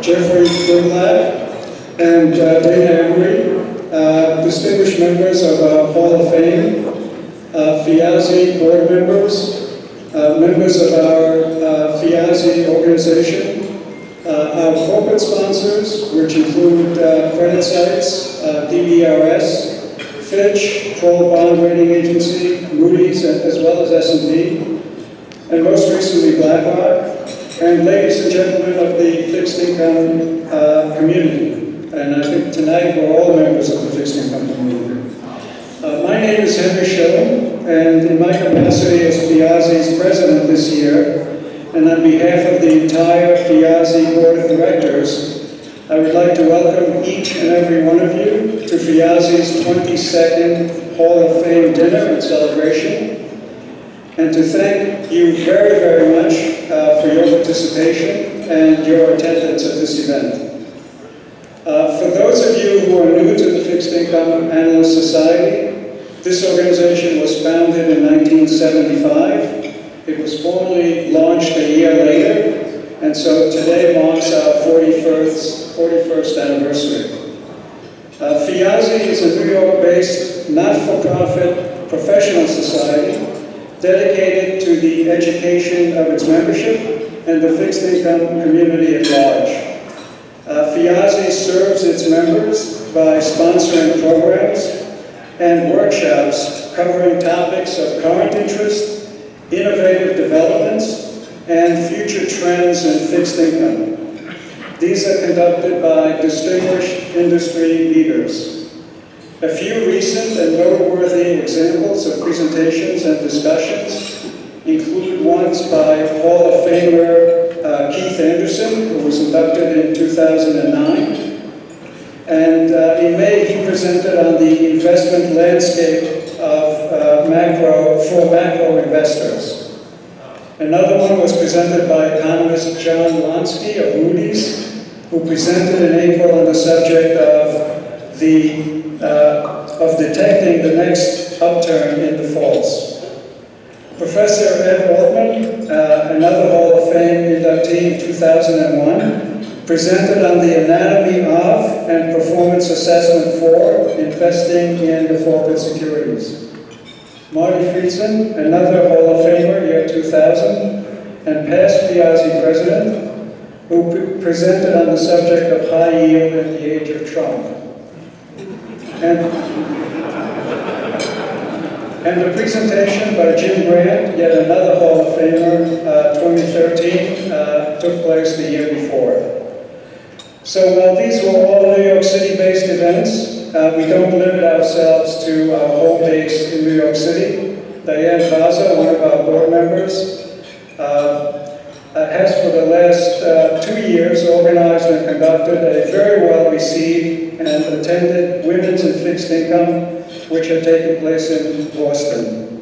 Jeffrey Gundlach, and Emery, distinguished members of our Hall of Fame, FIASI board members, members of our FIASI organization, our corporate sponsors, which include credit sites, DBRS, Fitch, Kroll Bond Rating Agency, Moody's, as well as S&P, and most recently BlackRock, and ladies and gentlemen of the fixed income community. And I think tonight we're all members of the fixed income community. My name is Henry Schilling, and in my capacity as FIASI's president this year, and on behalf of the entire FIASI Board of Directors, I would like to welcome each and every one of you to FIASI's 22nd Hall of Fame dinner and celebration, and to thank you very, very much for your participation and your attendance at this event. For those of you who are new to the Fixed Income Analyst Society, this organization was founded in 1975. It was formally launched a year later, and so today marks our 41st anniversary. FIASI is a New York-based, not-for-profit professional society dedicated to the education of its membership and the fixed income community at large. FIASI serves its members by sponsoring programs and workshops covering topics of current interest, innovative developments, and future trends in fixed income. These are conducted by distinguished industry leaders. A few recent and noteworthy examples of presentations and discussions include ones by Hall of Famer Keith Anderson, who was inducted in 2009. And in May, he presented on the investment landscape of macro investors. Another one was presented by economist John Lansky of Moody's, who presented in April on the subject of detecting the next upturn in defaults. Professor Ed Altman, another Hall of Fame inductee in 2001, presented on the anatomy of and performance assessment for investing in defaulted securities. Marty Friedson, another Hall of Famer, year 2000, and past FIASI president, who presented on the subject of high yield in the age of Trump. And the presentation by Jim Grant, yet another Hall of Famer, 2013, took place the year before. So while these were all New York City-based events, we don't limit ourselves to our home base in New York City. Diane Vaza, one of our board members, has for the last 2 years organized and conducted a very well-received and attended Women's in Fixed Income, which had taken place in Boston.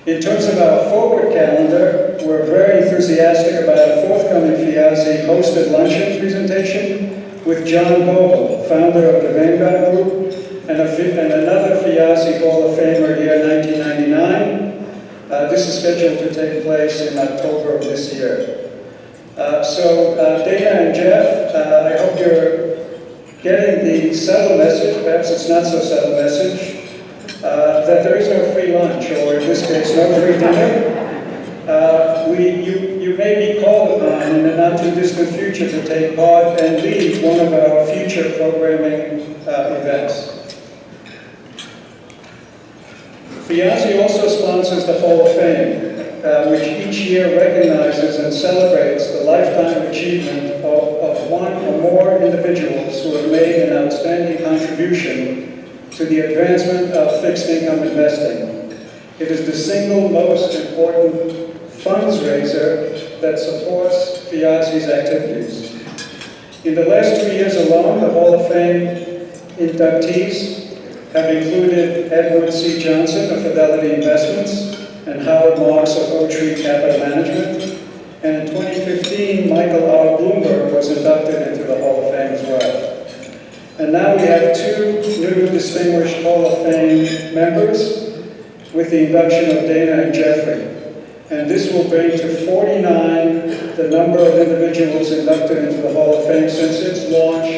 In terms of our forward calendar, we're very enthusiastic about a forthcoming FIASI hosted luncheon presentation with John Bogle, founder of the Vanguard Group, and another FIASI Hall of Famer year 1999. This is scheduled to take place in October of this year. So Dana and Jeff, I hope you're getting the subtle message, perhaps it's not so subtle message, that there is no free lunch, or in this case, no free dinner. You may be called upon in the not too distant future to take part and lead one of our future programming events. FIASI also sponsors the Hall of Fame, which each year recognizes and celebrates the lifetime achievement of one or more individuals who have made an outstanding contribution to the advancement of fixed income investing. It is the single most important fundraiser that supports FIASI's activities. In the last 2 years alone, the Hall of Fame inductees have included Edward C. Johnson of Fidelity Investments and Howard Marks of Oaktree Capital Management. And in 2015, Michael R. Bloomberg was inducted into the Hall of Fame as well. And now we have 2 new distinguished Hall of Fame members with the induction of Dana and Jeffrey. and this will bring to 49 the number of individuals inducted into the Hall of Fame since its launch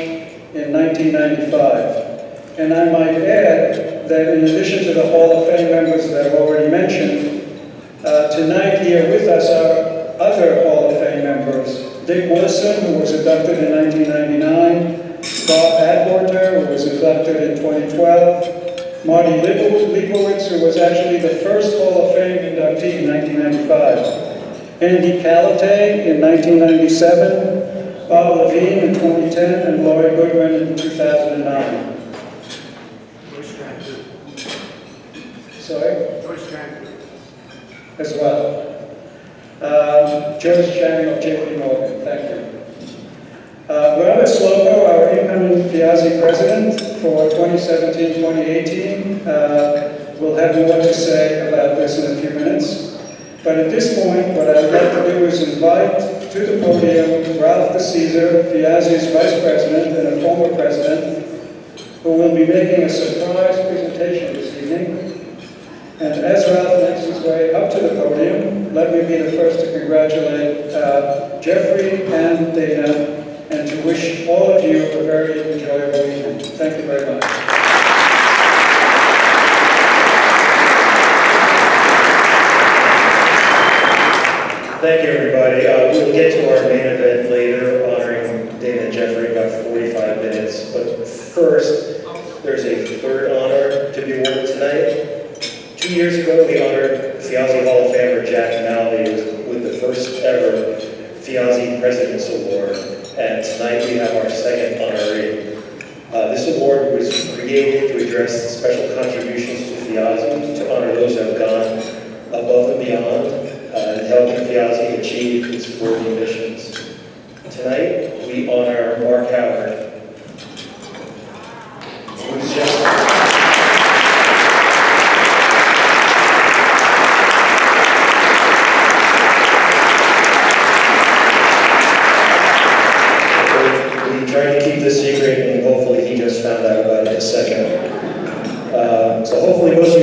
in 1995. And I might add that in addition to the Hall of Fame members that I've already mentioned, tonight here with us are other Hall of Fame members. Dick Wilson, who was inducted in 1999, Bob Atwater, who was inducted in 2012, Marty Leibowitz, who was actually the first Hall of Fame inductee in 1995, Andy Calate in 1997, Bob Levine in 2010, and Laurie Goodwin in 2009. Sorry? As well. Joe Chang of JP Morgan, thank you. Robert Slocum, our incoming FIASI president for 2017-2018, will have more to say about this in a few minutes. But at this point, what I would like to do is invite to the podium Ralph DeCesar, FIASI's vice president and a former president, who will be making a surprise presentation this evening. And as Ralph makes his way up to the podium, let me be the first to congratulate Jeffrey and Dana, and to wish all of you a very enjoyable evening. Thank you very much. Thank you, everybody. We'll get to our main event later, honoring Dana and Jeffrey, about 45 minutes. But first, there's a third honor to be awarded tonight. 2 years ago, we honored FIASI Hall of Famer Jack Malvey with the first ever FIASI President's Award. And tonight we have our second honoree. This award was created to address special contributions to FIASI, to honor those who have gone above and beyond in helping FIASI achieve its worthy missions. Tonight we honor Mark Howard, who's just... trying to keep this secret, and hopefully he just found out about it in a second. So hopefully most of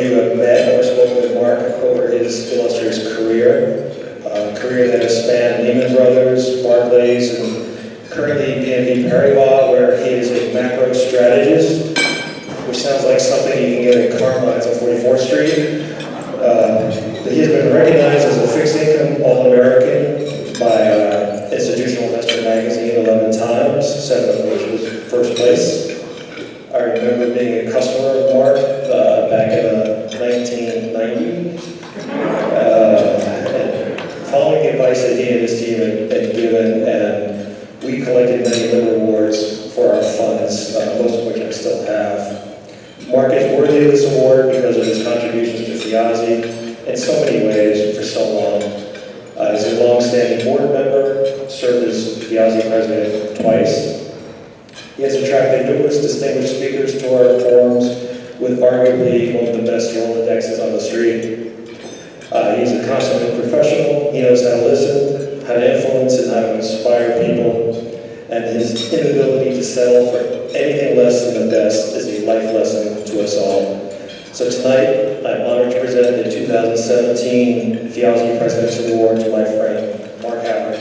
you have met or spoken with Mark over his illustrious career. Career that has spanned Lehman Brothers, Barclays, and currently BNP Paribas, where he is a macro strategist, which sounds like something you can get at Carmine's on 44th Street. He has been recognized as a fixed income All-American by Institutional Investor Magazine 11 times, 7 of which was first place. I remember being a customer of Mark back in the 1990s. Following the advice that he and his team had given, and we collected many Lib awards for our funds, most of which I still have. Mark is worthy of this award because of his contributions to FIASI in so many ways for so long. As a long-standing board member, served as FIASI president twice. He has attracted numerous distinguished speakers to our forums with arguably one of the best Rolodexes on the street. He's a consummate professional. He knows how to listen, how to influence, and how to inspire people. And his inability to settle for anything less than the best is a life lesson to us all. So tonight, I'm honored to present the 2017 FIASI President's Award to my friend, Mark Howard.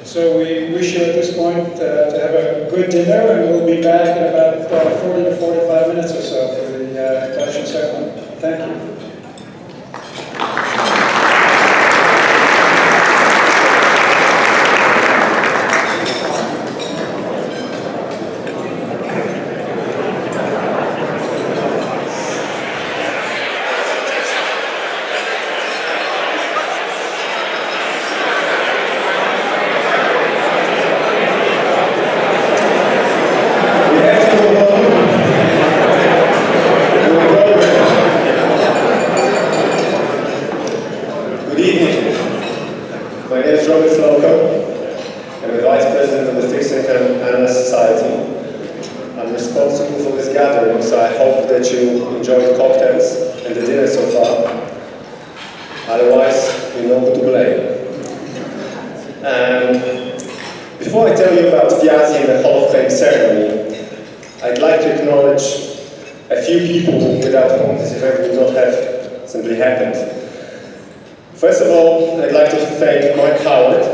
So we wish you at this point to have a good dinner, and we'll be back in about 40 to 45 minutes or so for the induction ceremony. Thank you. Program. gathering, so I hope that you enjoyed the cocktails and the dinner so far. Otherwise, you know who to blame. Before I tell you about Fiasi and the Hall of Fame ceremony, I'd like to acknowledge a few people without whom this event would not have simply happened. First of all, I'd like to thank Mike Howard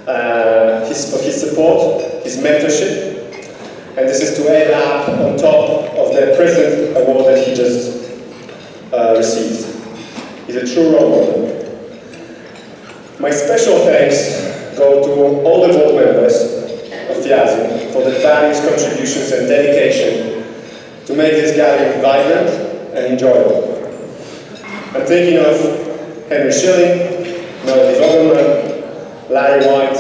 for his support, his mentorship, and this is to add up on top of the President Award that he just received. He's a true role model. My special thanks go to all the board members of Fiasi for the various contributions and dedication to make this gathering vibrant and enjoyable. I'm thinking of Henry Schilling, Melody Vogelman, Larry White,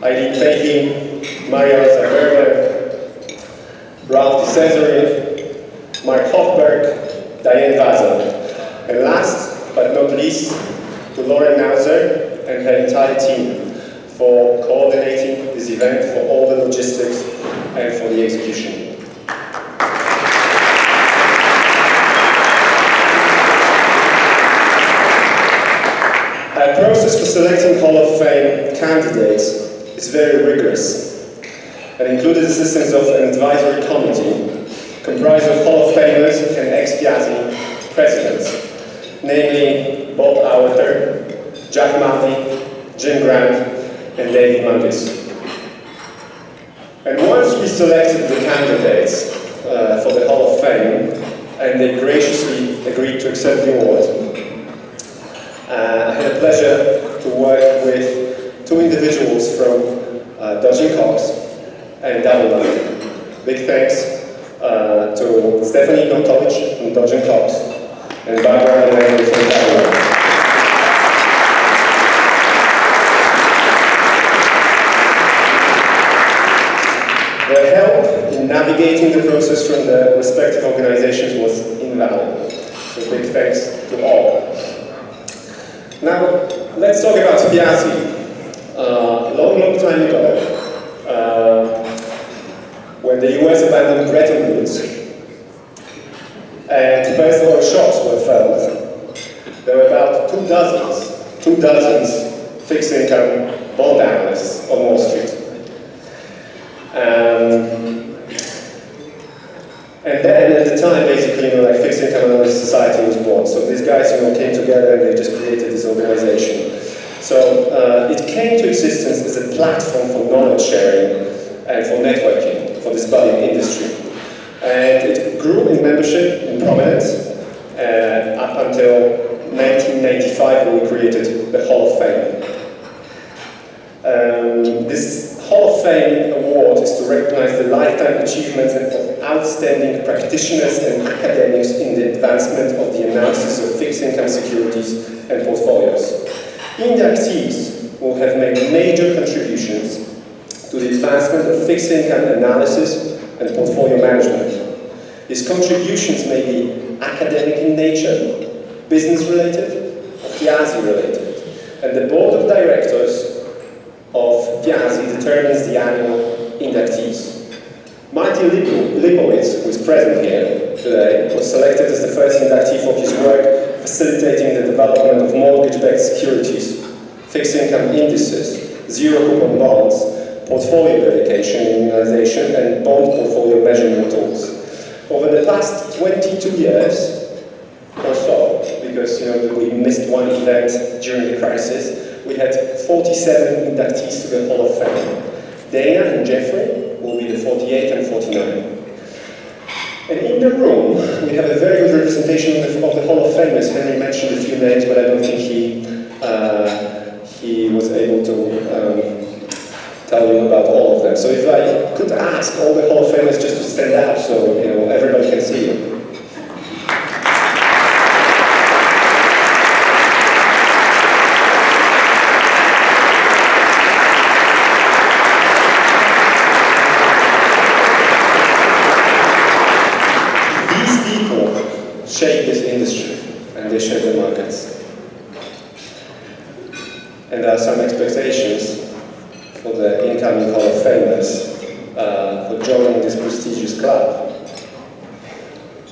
Eileen Fahey, Maria Zaverga, Ralph DeCesare, Mark Hochberg, Diane Vaza, and last but not least, to Lauren Nauser and her entire team for coordinating this event, for all the logistics, and for the execution. Our process for selecting Hall of Fame candidates is very rigorous and included the assistance of an advisory committee comprised of Hall of Famers and ex-Fiasi presidents, namely Bob Auerter, Jack Marty, Jim Grant, and David Mundis. And once we selected the candidates for the Hall of Fame, and they graciously agreed to accept the award, I had the pleasure to work with two individuals from Dodge & Cox and DoubleLine. Big thanks to Stephanie Gontovich from Dodge & Cox and Barbara Emery from DoubleLine. Their help in navigating the process from the respective organizations was invaluable. So big thanks to all. Now, let's talk about Fiasi. A long time ago, when the US abandoned Bretton Woods and first oil shocks were felt, there were about two dozens fixed income bond analysts on Wall Street. And then at the time, basically, like Fixed Income Analyst Society was born. So these guys, came together and they just created this organization. So it came to existence as a platform for knowledge sharing and for networking for this budding industry. And it grew in membership, in prominence, up until 1995 when we created the Hall of Fame. This Hall of Fame award is to recognize the lifetime achievements of outstanding practitioners and academics in the advancement of the analysis of fixed income securities and portfolios. Inductees will have made major contributions to the advancement of fixed income analysis and portfolio management. These contributions may be academic in nature, business related, or Fiasi related, and the board of directors of Fiasi determines the annual inductees. Marty Lipowitz, who is present here today, was selected as the first inductee for his work facilitating the development of mortgage-backed securities, fixed income indices, zero-coupon bonds, portfolio verification, immunization, and bond portfolio measurement tools. Over the past 22 years, or so, because we missed one event during the crisis, we had 47 inductees to the Hall of Fame. Dana and Jeffrey will be the 48 and 49. And in the room, we have a very good representation of the Hall of Famers. Henry mentioned a few names, but I don't think he was able to tell you about all of them. So if I could ask all the Hall of Famers just to stand up so everybody can see you. Shape this industry and they shape the markets. And there are some expectations for the incoming Hall of Famers for joining this prestigious club.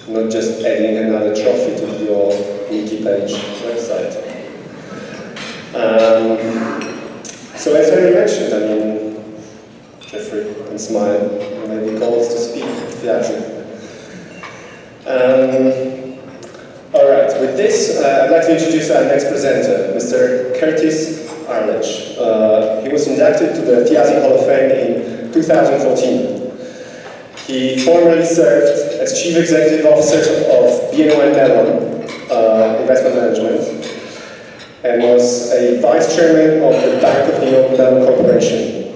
Not just adding another trophy to your Wiki page website. So as I mentioned, I mean, Jeffrey can smile, maybe calls to speak theatrically. All right, with this, I'd like to introduce our next presenter, Mr. Curtis Arledge. He was inducted to the Thiazi Hall of Fame in 2014. He formerly served as Chief Executive Officer of BNY Mellon Investment Management and was a Vice Chairman of the Bank of New York Mellon Corporation.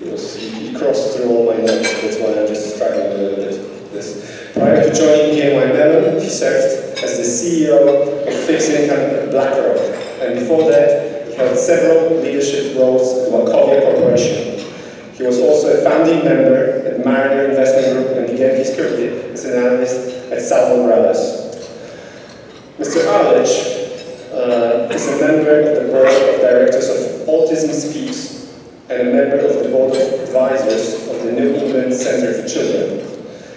He crossed through all my notes, that's why I'm just struggling a little bit with this. Prior to joining BNY Mellon, he served as the CEO of fixed income at BlackRock, and before that, he held several leadership roles at Wachovia Corporation. He was also a founding member at Mariner Investment Group and began his career as an analyst at Salomon Brothers. Mr. Arledge is a member of the board of directors of Autism Speaks and a member of the board of advisors of the New England Center for Children.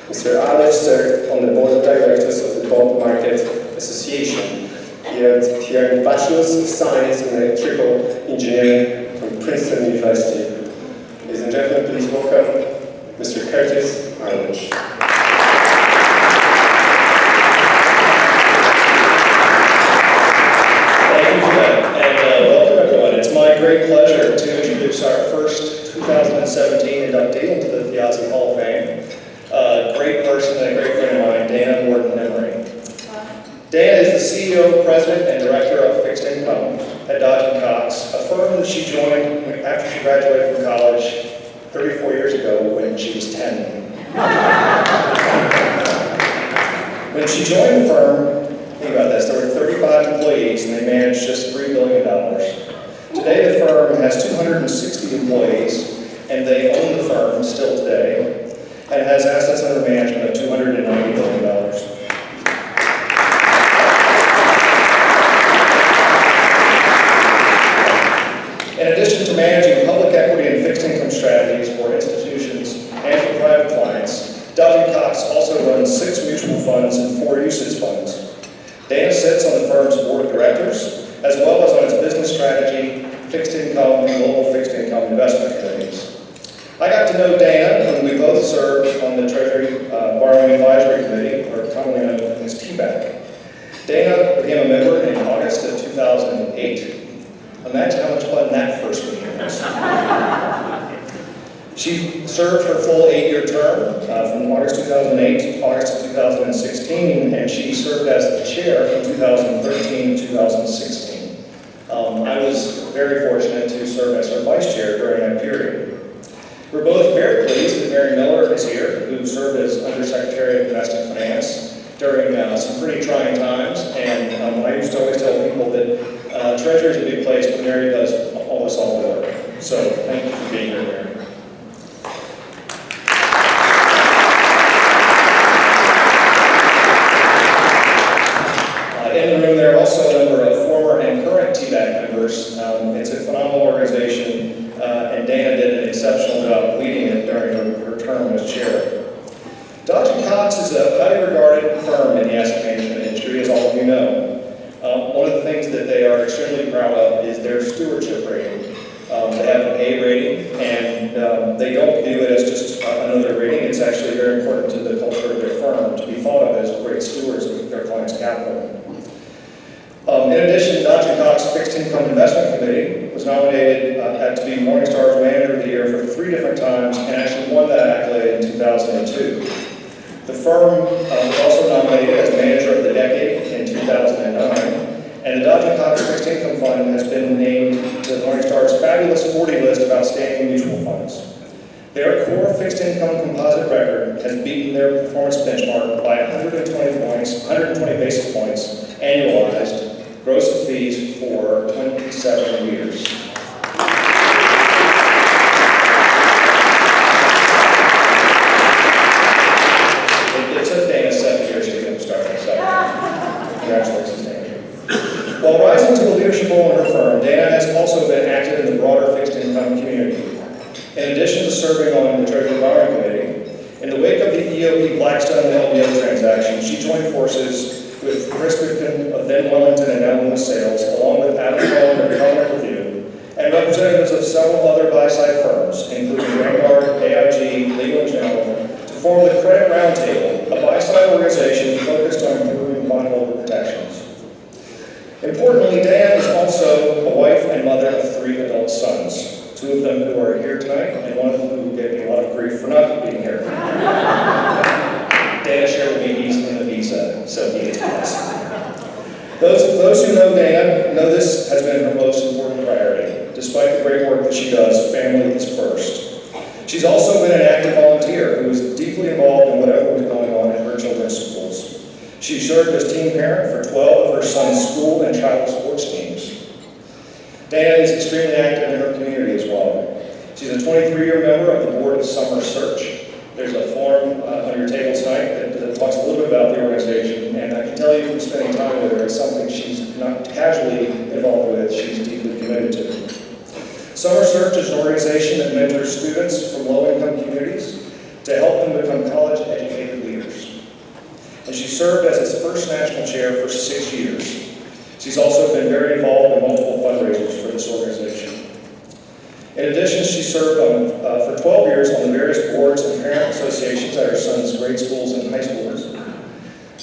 Mr. Arledge served on the board of directors of the Bond Market Association. He earned a Bachelor's of Science in Electrical Engineering from Princeton University. Ladies and gentlemen, please welcome Mr. Curtis Arledge. Thank you for that, and welcome everyone. It's my great pleasure to introduce our first 2017 inductee into the Thiazi Hall of Fame. A great person and a great friend of mine, Dana Emery. Dana is the CEO, President, and Director of Fixed Income at Dodge & Cox, a firm that she joined after she graduated from college 34 years ago when she was 10. When she joined the firm, think about this, there were 35 employees and they managed just $3 billion. Today the firm has 260 employees and they own the firm still today and has assets under management of $290 billion. In addition to managing public equity and fixed income strategies for institutions and for private clients, Dodge & Cox also runs 6 mutual funds and 4 UCITS funds. Dana sits on the firm's board of directors, as well as on its business strategy, fixed income, and global fixed income investment committees. I got to know Dana when we both served on the Treasury Borrowing Advisory Committee, or commonly known as TBAC. Dana became a member in August of 2008. Imagine how much fun that first meeting was. She served her full 8-year term from August 2008 to August of 2016, and she served as the chair from 2013 to 2016. I was very fortunate to serve as her vice chair during that period. We're both very pleased that Mary Miller is here, who served as Undersecretary of Domestic Finance during some pretty trying times, and I used to always tell people that Treasury is a big place, but Mary does almost all the work. So thank you for being here, Mary. In the room, there are also a number of former and current TBAC members. It's a phenomenal organization, and Dana did an exceptional job leading it during her term as chair. Dodge & Cox is a highly regarded firm in the asset management industry, as all of you know. One of the things that they are extremely proud of is their stewardship rating. They have an A rating, and they don't view it as just another rating. It's actually very important to the culture of their firm to be thought of as great stewards of their clients' capital. In addition, Dodge & Cox Fixed Income Investment Committee was nominated to be Morningstar's Manager of the Year for 3 different times and actually won that accolade in 2002. The firm was also nominated as Manager of the Decade in 2009, and the Dodge & Cox Fixed Income Fund has been named to Morningstar's fabulous 40 list of outstanding mutual funds. Their core fixed income composite record has beaten their performance benchmark by 120 basis points annualized, gross of fees for 27 years. It took Dana 7 years to get them started, so congratulations, Dana. While rising to a leadership role in her firm, Dana has also been active in the broader fixed income community. In addition to serving on the Treasury Borrowing Committee, In the wake of the EOP Blackstone LBO transaction, she joined forces with Chris Goodkin of then Wellington and now Loomis Sales, along with Adam Cohen of Covenant Review, and representatives of several other buy-side firms, including Vanguard, AIG, Legal & General, to form the Credit Roundtable, a buy-side organization focused on improving bondholder protections. Importantly, Diane is also a wife and mother of 3 adult sons, 2 of them who are here tonight, and 1 of them who gave me a lot of grief for not being here. Dana shared with me he's in the visa, so he gets pass. Those who know Dana know this has been her most important priority. Despite the great work that she does, family is first. She's also been an active volunteer who is deeply involved in whatever was going on in her children's schools. She served as team parent for 12 of her son's school and travel sports teams. Dana is extremely active in her community as well. She's a 23-year member of the board of Summer Search. There's a form on your table tonight that talks a little bit about the organization, and I can tell you from spending time with her, it's something she's not casually involved with, she's deeply committed to. Summer Search is an organization that mentors students from low-income communities to help them become college-educated leaders. And she served as its first national chair for 6 years. She's also been very involved in multiple fundraisers for this organization. In addition, she served for 12 years on the various boards and parent associations at her son's grade schools and high schools.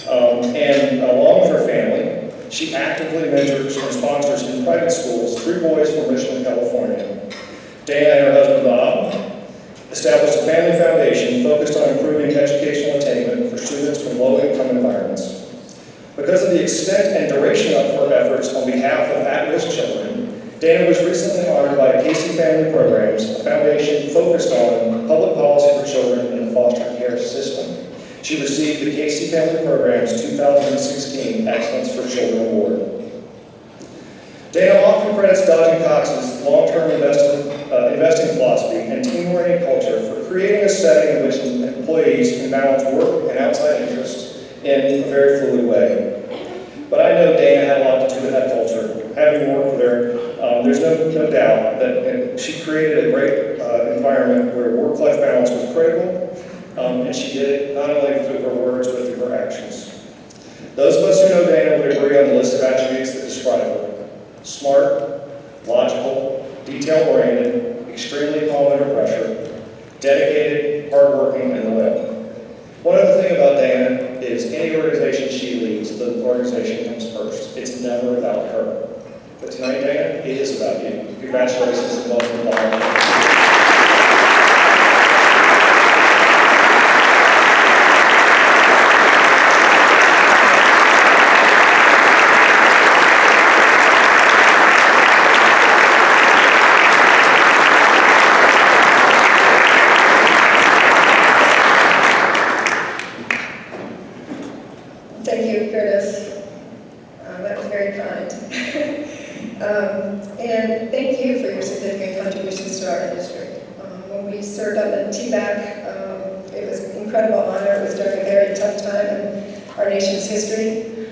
And along with her family, she actively mentors and sponsors in private schools 3 boys from Richmond, California. Dana and her husband Bob established a family foundation focused on improving educational attainment for students from low-income environments. Because of the extent and duration of her efforts on behalf of at-risk children, Dana was recently honored by Casey Family Programs, a foundation focused on public policy for children in the foster care system. She received the Casey Family Programs 2016 Excellence for Children Award. Dana often credits Dodge & Cox's long-term investing philosophy and team-oriented culture for creating a setting in which employees can balance work and outside interests in a very fluid way. But I know Dana had a lot to do with that culture. Having worked with her, there's no doubt that she created a great environment where work-life balance was critical, and she did it not only through her words, but through her actions. Those of us who know Dana would agree on the list of attributes that describe her. Smart, logical, detail-oriented, extremely calm under pressure, dedicated, hardworking, and loyal. One other thing about Dana is any organization she leads, the organization comes first. It's never about her. But tonight, Dana, it is about you. Congratulations and welcome to the Hall. Thank you, Curtis. That was very kind. And thank you for your significant contributions to our industry. When we served up in TBAC, it was an incredible honor. It was during a very tough time in our nation's history.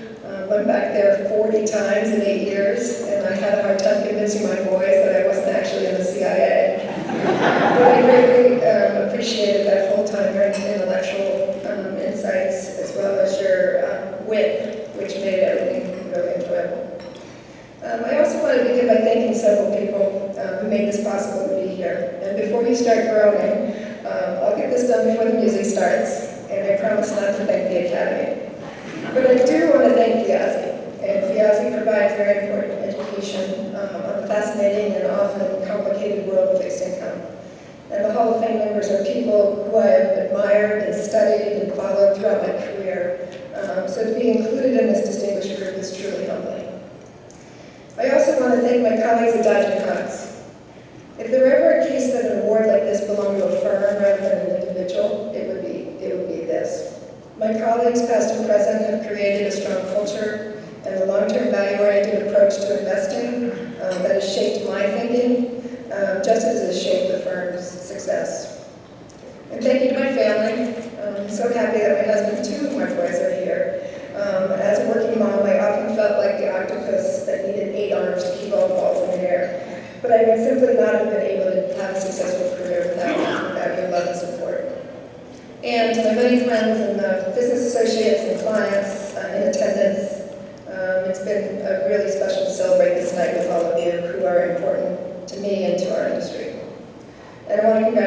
Went back there 40 times in 8 years, and I had a hard time convincing my boys that I wasn't actually in the CIA. But I greatly appreciated that whole time, your intellectual insights, as well as your wit, which made everything really enjoyable. I also want to begin by thanking several people who made this possible to be here. And before you start groaning, I'll get this done before the music starts, and I promise not to thank the Academy. But I do want to thank FIASI, and FIASI provides very important education on the fascinating and often complicated world of fixed income. And the Hall of Fame members are people who I have admired and studied and followed throughout my career. So to be included in this distinguished group is truly humbling. I also want to thank my colleagues at Dodge & Cox. If there were ever a case that an award like this belonged to a firm rather than an individual, it would be this. My colleagues, past and present, have created a strong culture and a long-term value-oriented approach to investing that has shaped my thinking, just as it has shaped the firm's success. And thank you to my family. I'm so happy that my husband, 2 of my boys are here. As a working mom, I often felt like the octopus that needed 8 arms to keep all the balls in the air. But I would simply not have been able to have a successful career without your love and support. And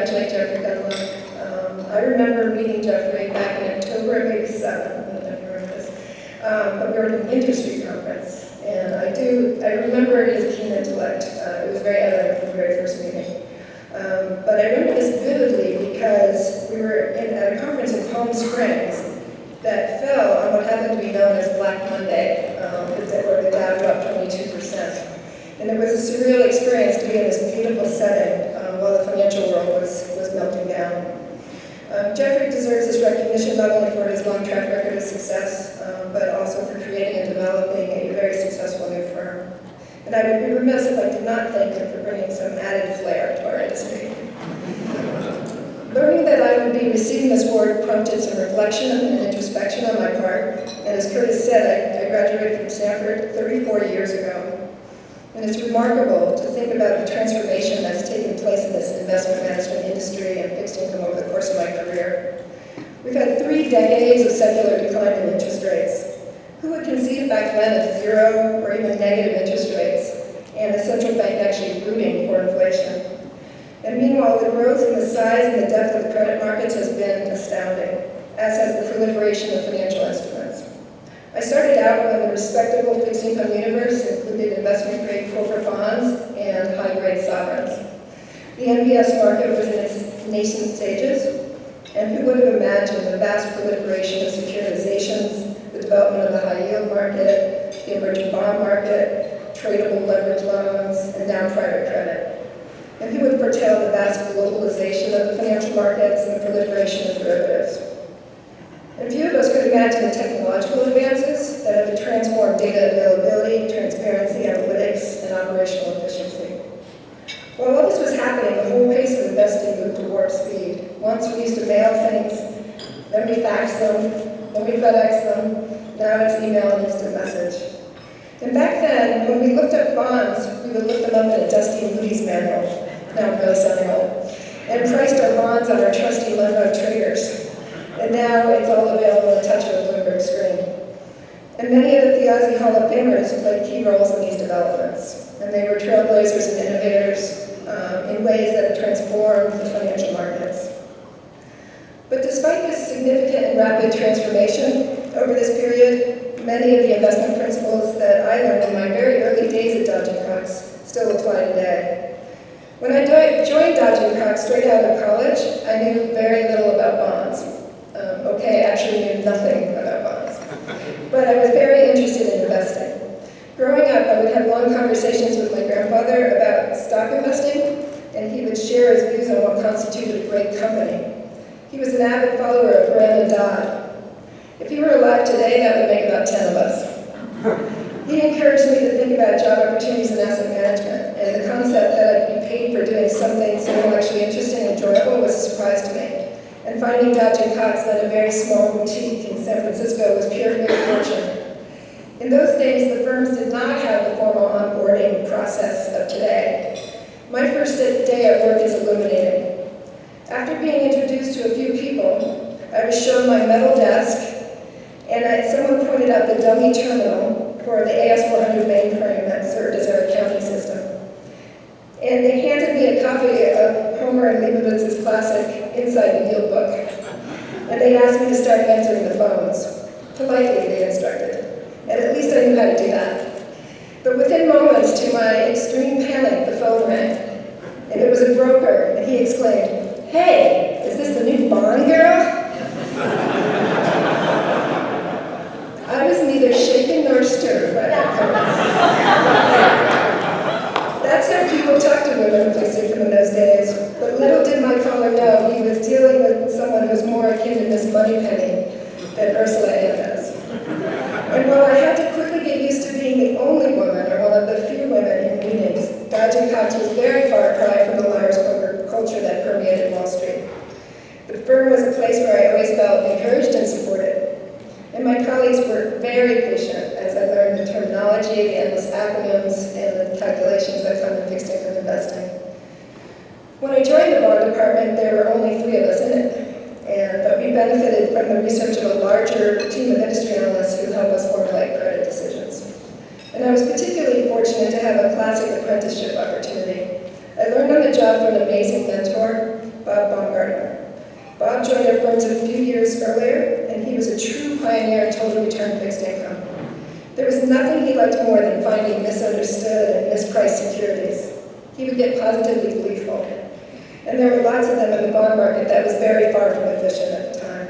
congratulate Jeffrey Gundlach. I remember meeting Jeffrey back in October of '87, I don't know if you remember this, but we were at an industry conference, and I remember his keen intellect. It was very evident from the very first meeting. But I remember this vividly because we were at a conference in Palm Springs that fell on what happened to be known as Black Monday, where the Dow dropped 22%. And it was a surreal experience to be in this beautiful setting while the financial world was melting down. Jeffrey deserves this recognition not only for his long track record of success, but also for creating and developing a very successful new firm. And I would be remiss if I did not thank him for bringing some added flair to our industry. Learning that I would be receiving this award prompted some reflection and introspection on my part. And as Curtis said, I graduated from Stanford 34 years ago. And it's remarkable to think about the transformation that's taken place in this investment management industry and fixed income over the course of my career. We've had 3 decades of secular decline in interest rates. Who would conceive back then of 0 or even negative interest rates, and a central bank actually rooting for inflation? And meanwhile, the growth in the size and the depth of the credit markets has been astounding, as has the proliferation of financial instruments. I started out when the respectable fixed income universe included investment-grade corporate bonds and high-grade sovereigns. The MBS market was in its nascent stages, and who would have imagined the vast proliferation of securitizations, the development of the high-yield market, the emerging bond market, tradable leverage loans, and now private credit. And who would foretell the vast globalization of the financial markets and the proliferation of derivatives? And few of us could imagine the technological advances that have transformed data availability, transparency, analytics, and operational efficiency. While all this was happening, the whole pace of investing moved to warp speed. Once we used to mail things, then we fax them, then we FedEx them, now it's email and instant message. And back then, when we looked up bonds, we would look them up in a dusty Moody's manual, now I'm really sounding old, and priced our bonds on our trusty Limbo traders. And now it's all available at the touch of a Bloomberg screen. And many of the Aussie Hall of Famers played key roles in these developments. And they were trailblazers and innovators in ways that have transformed the financial markets. But despite this significant and rapid transformation over this period, many of the investment principles that I learned in my very early days at Dodge & Cox still apply today. When I joined Dodge & Cox straight out of college, I knew very little about bonds. I actually knew nothing about bonds. But I was very interested in investing. Growing up, I would have long conversations with my grandfather about stock investing, and he would share his views on what constituted a great company. He was an avid follower of Brandon Dodd. If he were alive today, that would make about 10 of us. He encouraged me to think about job opportunities in asset management, and the concept that I'd be paid for doing something so intellectually interesting and enjoyable was a surprise to me. And finding Dodge & Cox at a very small boutique in San Francisco was pure good fortune. In those days, the firms did not have the formal onboarding process of today. My first day at work is illuminating. After being introduced to a few people, I was shown my metal desk, and someone pointed out the dummy terminal for the AS400 mainframe that served as our accounting system. And they handed me a copy of Homer and Leibovitz's classic Inside the Yield Book. And they asked me to start answering the phones. Politely, they instructed. And at least I knew how to do that. But within moments, to my extreme panic, the phone rang. And it was a broker, and he exclaimed, "Hey, is this the new Bond girl?" I was neither shaken nor stirred by that comment. That's how people talk to women in fixed income in those days. But little did my caller know he was dealing with someone who's more akin to Miss Moneypenny than Ursula Andress. And while I had to quickly get used to being the only woman, or one of the few women in meetings, Dodge & Cox was very far cry from the liar's poker culture that permeated Wall Street. The firm was a place where I always felt encouraged and supported. And my colleagues were very patient as I learned the terminology, the endless acronyms, and the calculations that come in fixed income investing. When I joined the bond department, there were only 3 of us in it. But we benefited from the research of a larger team of industry analysts who helped us formulate credit decisions. And I was particularly fortunate to have a classic apprenticeship opportunity. I learned on the job from an amazing mentor Bob Baumgartner. Bob joined our firms a few years earlier, and he was a true pioneer in total return fixed income. There was nothing he liked more than finding misunderstood and mispriced securities. He would get positively gleeful. And there were lots of them in the bond market that was very far from efficient at the time.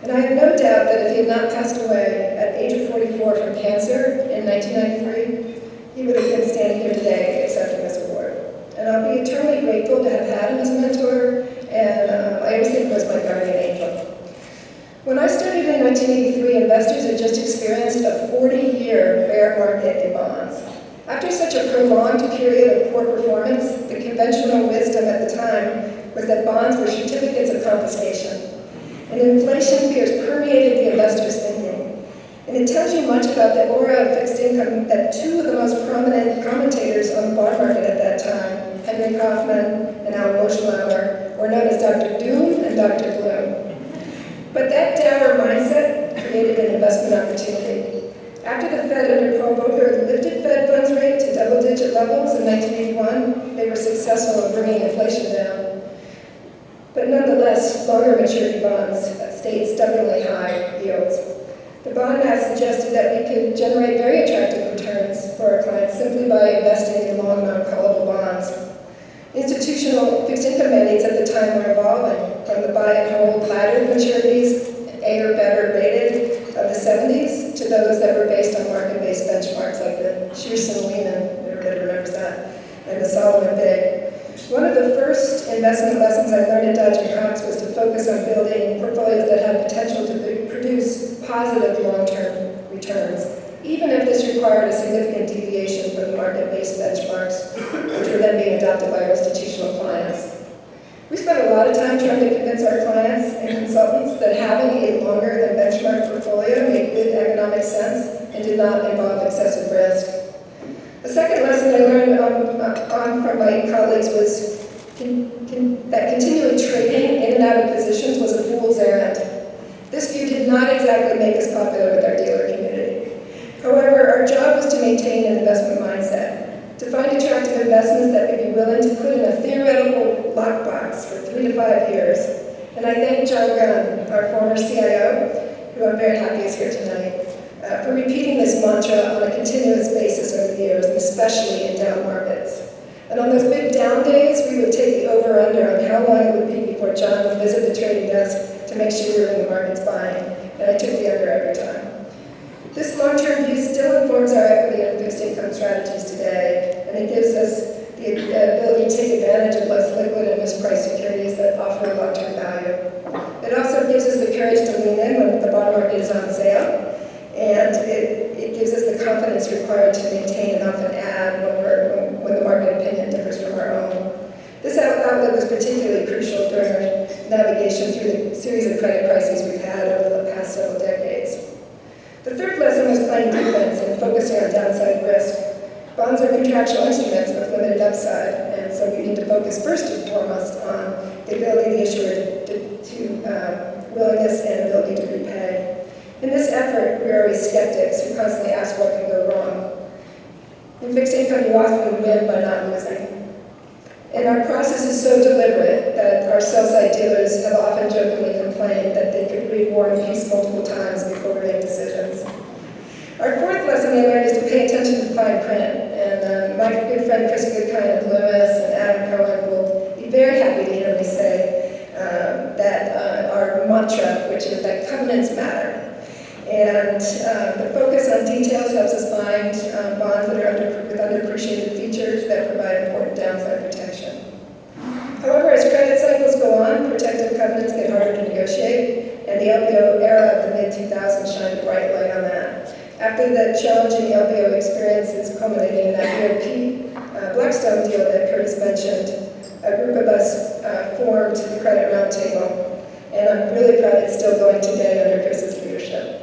And I have no doubt that if he had not passed away at the age of 44 from cancer in 1993, he would have been standing here today accepting this award. And I'll be eternally grateful to have had him as a mentor, and I always think he was my guardian angel. When I started in 1983, investors had just experienced a 40-year bear market in bonds. After such a prolonged period of poor performance, the conventional wisdom at the time was that bonds were certificates of confiscation. And inflation fears permeated the investors' thinking. And it tells you much about the aura of fixed income that two of the most prominent commentators on the bond market at that time, Henry Kaufman and Al Moschelauer, were known as Dr. Doom and Dr. Gloom. But that dour mindset created an investment opportunity. After the Fed under Paul Volcker lifted Fed funds rate to double-digit levels in 1981, they were successful in bringing inflation down. But nonetheless, longer maturity bonds stayed stubbornly high yields. The bond math suggested that we could generate very attractive returns for our clients simply by investing in long non-callable bonds. Institutional fixed income mandates at the time were evolving, from the buy and hold laddered maturities, A or better rated, of the 70s, to those that were based on market-based benchmarks like the Shearson-Lehman, everybody remembers that, and the Solomon Big. One of the first investment lessons I learned at Dodge & Cox was to focus on building portfolios that had potential to produce positive long-term returns, even if this required a significant deviation from the market-based benchmarks, which were then being adopted by our institutional clients. We spent a lot of time trying to convince our clients and consultants that having a longer than benchmark portfolio made good economic sense and did not involve excessive risk. The second lesson I learned from my colleagues was that continually trading in and out of positions was a fool's errand. This view did not exactly make us popular with our dealer community. However, our job was to maintain an investment mindset, to find attractive investments that we'd be willing to put in a theoretical lockbox for 3 to 5 years. And I thank John Gunn, our former CIO, who I'm very happy is here tonight, for repeating this mantra on a continuous basis over the years, and especially in down markets. And on those big down days, we would take the over-under on how long it would be before John would visit the trading desk to make sure we were in the markets buying, and I took the under every time. This long-term view still informs our equity and fixed income strategies today, and it gives us the ability to take advantage of less liquid and mispriced securities that offer long-term value. It also gives us the courage to lean in when the bond market is on sale, and it gives us the confidence required to maintain enough an add when the market opinion differs from our own. This outlet was particularly crucial during our navigation through the series of credit crises we've had over the past several decades. The third lesson was playing defense and focusing on downside risk. Bonds are contractual instruments with limited upside, and so we need to focus first and foremost on the ability of the issuer to willingness and ability to repay. In this effort, we're always skeptics who constantly ask what can go wrong. In fixed income, you often win by not losing. And our process is so deliberate that our sell-side dealers have often jokingly complained that they could read War and Peace multiple times before we make decisions. Our fourth lesson I learned is to pay attention to fine print. And my good friend Chris Goodkind of Lewis and Adam Cohen will be very happy to hear me say that our mantra, which is that covenants matter. And the focus on details helps us find bonds that are with underappreciated features that provide important downside protection. However, as credit cycles go on, protective covenants get harder to negotiate, and the LBO era of the mid-2000s shined a bright light on that. After the challenging LBO experiences culminating in that EOP Blackstone deal that Curtis mentioned, a group of us formed the Credit Roundtable, and I'm really proud it's still going today under Chris's leadership.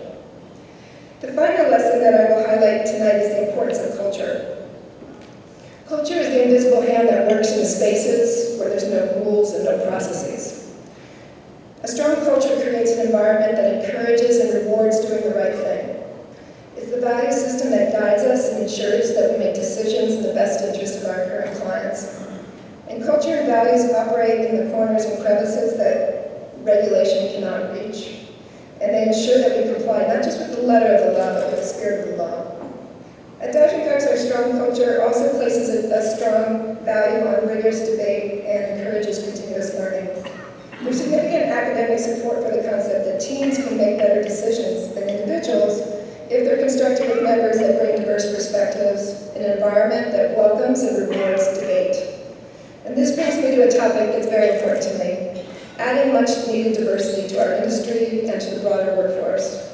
The final lesson that I will highlight tonight is the importance of culture. Culture is the invisible hand that works in the spaces where there's no rules and no processes. A strong culture creates an environment that encourages and rewards doing the right thing. It's the value system that guides us and ensures that we make decisions in the best interest of our current clients. And culture and values operate in the corners and regulation cannot reach. And they ensure that we comply not just with the letter of the law, but with the spirit of the law. At DoubleLine, our strong culture also places a strong value on rigorous debate and encourages continuous learning. There's significant academic support for the concept that teams can make better decisions than individuals if they're constructed with members that bring diverse perspectives in an environment that welcomes and rewards debate. And this brings me to a topic that's very important to me, adding much needed diversity to our industry and to the broader workforce.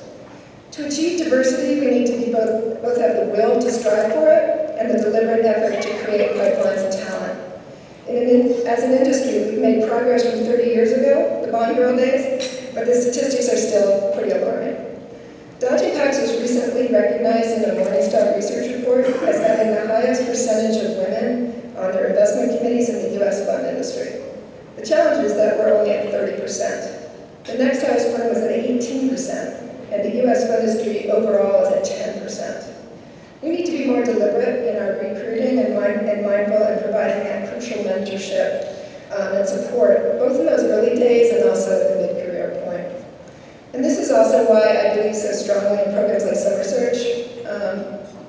To achieve diversity, we need to be both have the will to strive for it and the deliberate effort to create pipelines of talent. As an industry, we've made progress from 30 years ago, the Bond Girl days, but the statistics are still pretty alarming. DoubleLine was recently recognized in a Morningstar research report as having the highest percentage of women on their investment committees in the U.S. fund industry. The challenge is that we're only at 30%. The next highest one was at 18%. And the U.S. fund industry overall is at 10%. We need to be more deliberate in our recruiting and mindful in providing that crucial mentorship and support, both in those early days and also at the mid-career point. And this is also why I believe so strongly in programs like Summer Search,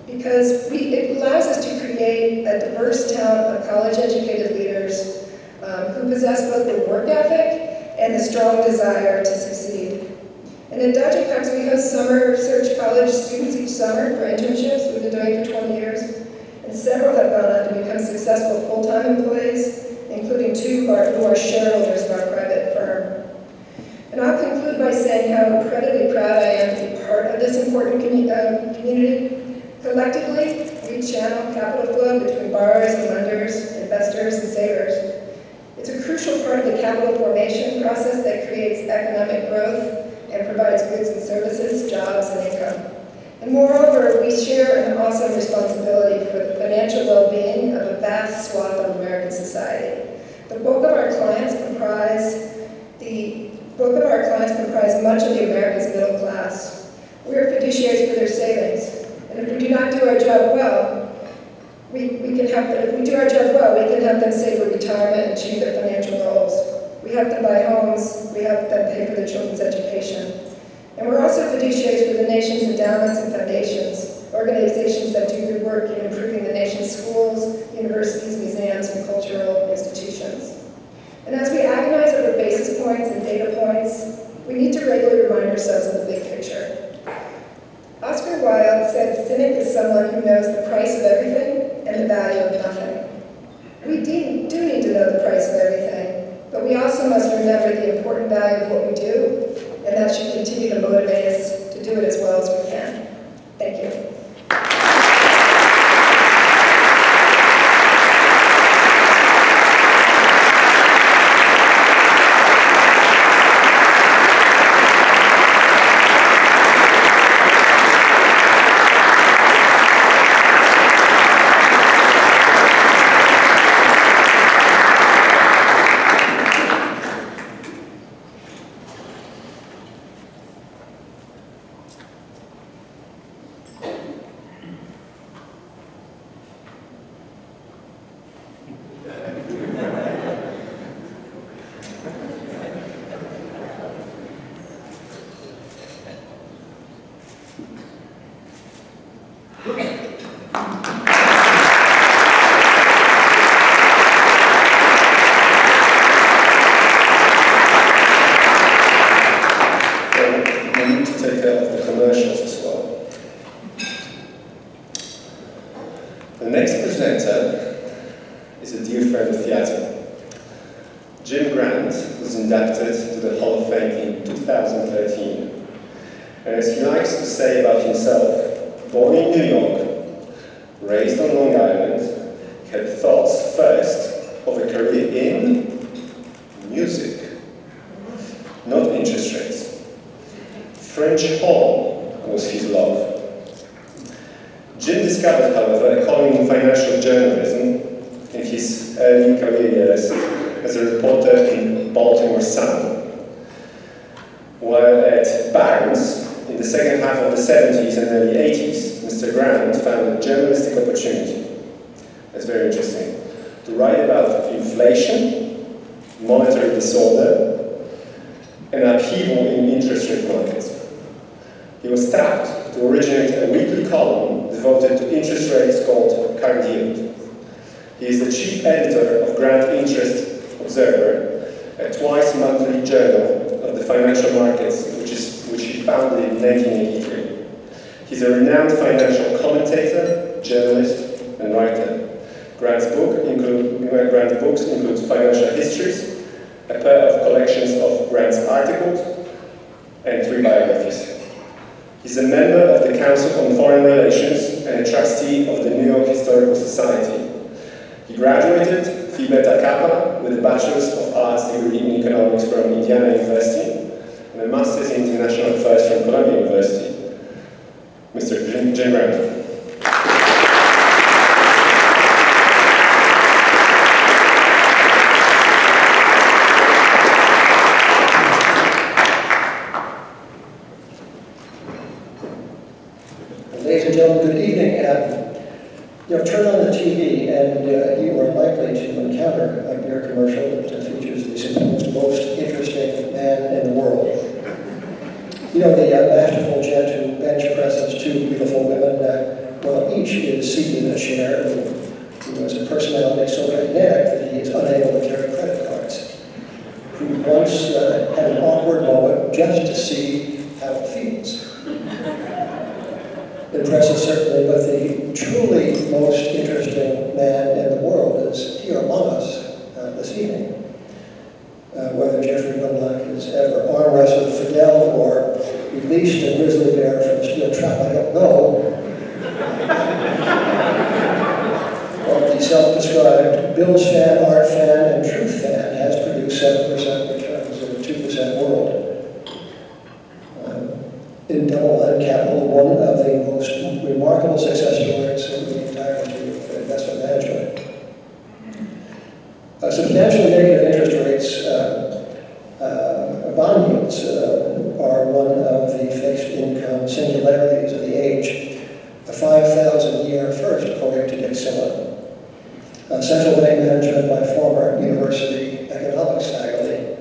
because it allows us to create a diverse talent of college-educated leaders who possess both the work ethic and the strong desire to succeed. And at DoubleLine, we host Summer Search college students each summer for internships. We've been doing it for 20 years. And several have gone on to become successful full-time employees, including two who are shareholders of our private firm. And I'll conclude by saying how incredibly proud I am to be part of this important community. Collectively, we channel capital flow between borrowers and lenders, investors and savers. It's a crucial part of the capital formation process that creates economic growth and provides goods and services, jobs, and income. And moreover, we share an awesome responsibility for the financial well-being of a vast swath of American society. The bulk of our clients comprise much of the America's middle class. We are fiduciaries for their savings, and if we do not do our job well, we can help them. If we do our job well, we can help them save for retirement and achieve their financial goals. We help them buy homes, we help them pay for their children's education. And we're also fiduciaries for the nation's endowments and foundations, organizations that do good work in improving the nation's schools, universities, museums, and cultural institutions. And as we agonize over basis points and data points, we need to regularly remind ourselves of the big picture. Oscar Wilde said, "Cynic is someone who knows the price of everything and the value of nothing." We do need to know the price of everything, but we also must remember the important value of what we do, and that should continue to motivate us to do it as well as we can. Thank you. The next presenter is a dear friend of theatre. Jim Grant was inducted to the Hall of Fame in 2013. And as he likes to say about himself, born in New York, raised on Long Island, had thoughts first of a career in music, not interest rates. French horn was his love. Jim discovered, however, a calling in financial journalism in his early career years as a reporter in Baltimore Sun. While at Barron's, in the second half of the 70s and early 80s, Mr. Grant found a journalistic opportunity. That's very interesting. To write about inflation, monetary disorder, and upheaval in interest rate markets. He was tapped to originate a weekly column devoted to interest rates called Current Yield. He is the chief editor of Grand Interest Observer, a twice-monthly journal of the financial markets, which he founded in 1983. He's a renowned financial commentator, journalist, and writer. Grant's books include Financial Histories, a pair of collections of Grant's articles, and 3 biographies. He's a member of the Council on Foreign Relations and a trustee of the New York Historical Society. He graduated Phi Beta Kappa with a Bachelor's of Arts degree in Economics from Indiana University and a Master's in International Affairs from Columbia University. Mr. Jim Grant. Ladies and gentlemen, good evening. Turn on the TV and you are likely to encounter a beer commercial that features the single most interesting man in the world. The masterful gent who bench presses 2 beautiful women, each is seated in a chair who has a personality so magnetic that he is unable to carry credit cards, who once had an awkward moment just to see how it feels. Impressive, certainly, but the truly most interesting man in the world is here among us this evening. Whether Jeffrey Gundlach has ever arm wrestled Fidel or released a grizzly bear from a steel trap, I don't know. But the self-described Bills fan, art fan, and truth fan has produced 7% returns in a 2% world. In DoubleLine Capital, one of the most remarkable success stories in the entire history of investment management. Substantially negative interest rates, bond yields, are one of the fixed income singularities of the age. A 5,000-year first, according to Dick Silla. Central bank management by former university economics faculty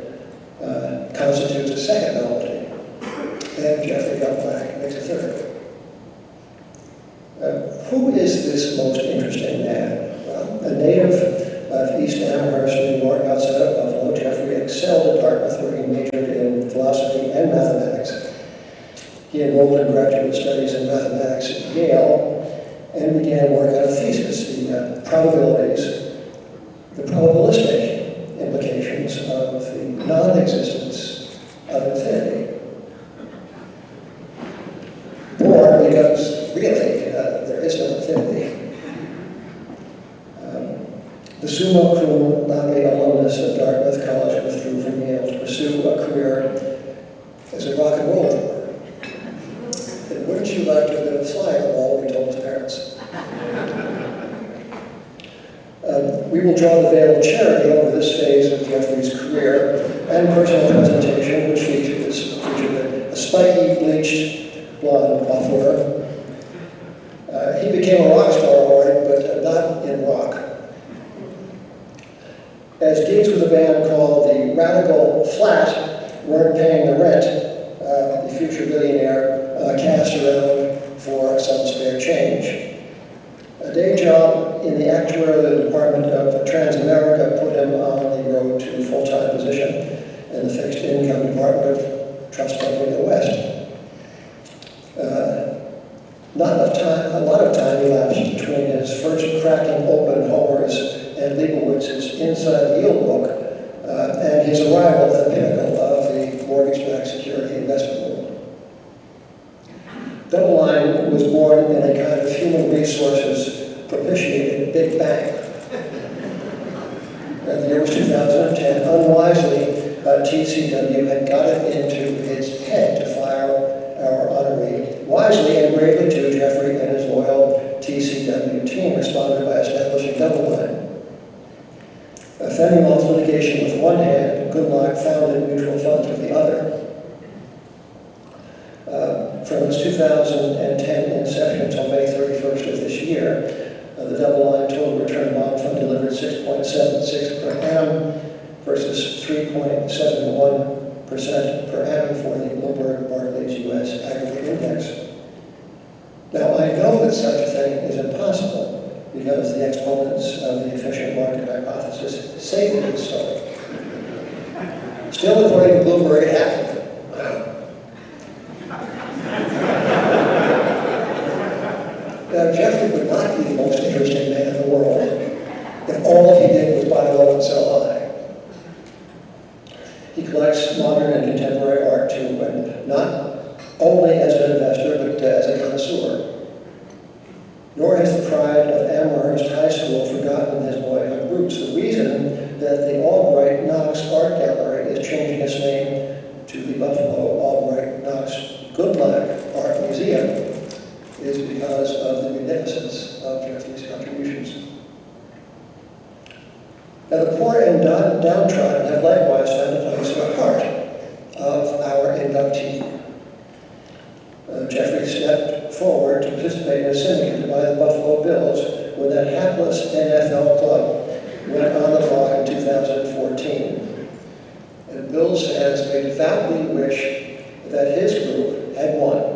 constitutes a second novelty. And Jeffrey Gundlach makes a third. Who is this most interesting man? Well, a native of East Amherst, New York, outside of Buffalo, Jeffrey excelled at Dartmouth, where he majored in philosophy and mathematics. He enrolled in graduate studies in mathematics at Yale and began work on a thesis, the probabilistic implications of the non-existence of infinity. Or because, really, there is no infinity. The summa cum laude alumnus of Dartmouth College withdrew from Yale to pursue a career as a rock and roll drummer. And wouldn't you like to have been flying on the wall, we told his parents. We will draw the veil of charity over this phase of Jeffrey's career and personal presentation, which featured a spiky, bleached, blonde coiffure. He became a rock star, all right, but not in rock. As gigs with a band called the Radical Flat weren't paying the rent, the future billionaire cast around for some spare change. A day job in the actuarial department of Transamerica put him on the road to a full-time position in the fixed income department of Trust Company of the West. A lot of time elapsed between his first cracking open homers and Leibowitz's Inside Yield book and his arrival at the pinnacle of the mortgage-backed security investment world. DoubleLine was born in a kind of human resources propitiated Big Bang. The year was 2010. Unwisely, TCW had got it into its head to fire our honoree. Wisely and bravely, too, Jeffrey and his loyal TCW team responded by establishing DoubleLine. Fending off litigation with one hand, Gundlach founded mutual funds with the other. From its 2010 inception until May 31st of this year, the DoubleLine total return bond fund delivered 6.76 per annum versus 3.71 per annum for the Bloomberg Barclays US Aggregate Index. Now, I know that such a thing is impossible because the exponents of the efficient market hypothesis say that it's so. Still, according to Bloomberg, it happened. Wow. Now, Jeffrey would not be the most interesting man in the world if all he did was buy low and sell high. He collects modern and contemporary art too, and not only as an investor, but as a connoisseur. Nor has the pride of Amherst High School forgotten his boyhood roots. The reason that the Albright Knox Art Gallery is changing its name to the Buffalo Albright Knox Gundlach Art Museum is because of the magnificence of Jeffrey's contributions. Now, the poor and downtrodden have likewise found a place in the heart of our inductee. Jeffrey stepped forward to participate in a syndicate by the Buffalo Bills when that hapless NFL club went on the block in 2014. And Bills fans may devoutly wish that his group had won.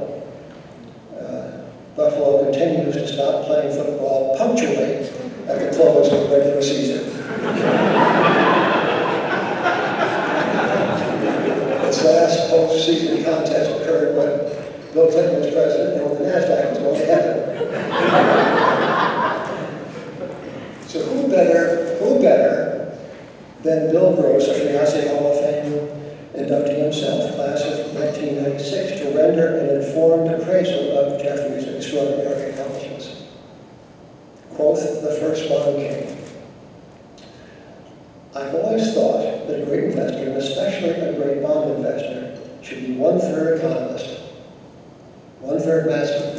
Buffalo continues to stop playing football punctually at the close of the regular season. Its last postseason contest occurred when Bill Clinton was president and when the NASDAQ was going to heaven. So who better than Bill Gross, a Fiancé Hall of Fame inductee himself, class of 1996, to render an informed appraisal of Jeffrey's extraordinary accomplishments. Quoth the first bond king, "I've always thought that a great investor, and especially a great bond investor, should be 1/3 economist, 1/3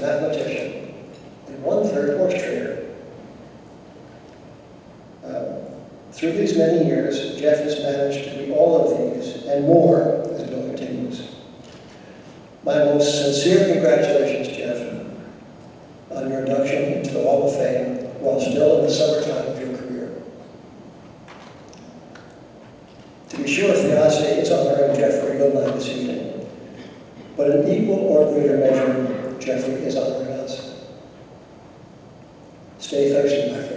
mathematician, and 1/3 horse trader." Through these many years, Jeff has managed to be all of these and more, as Bill continues. My most sincere congratulations, Jeff, on your induction into the Hall of Fame while still in the summertime of your career. To be sure, Fiancé is honoring Jeffrey Gundlach this evening, but in equal or greater measure, Jeffrey is honoring us. Stay thirsty, my friend.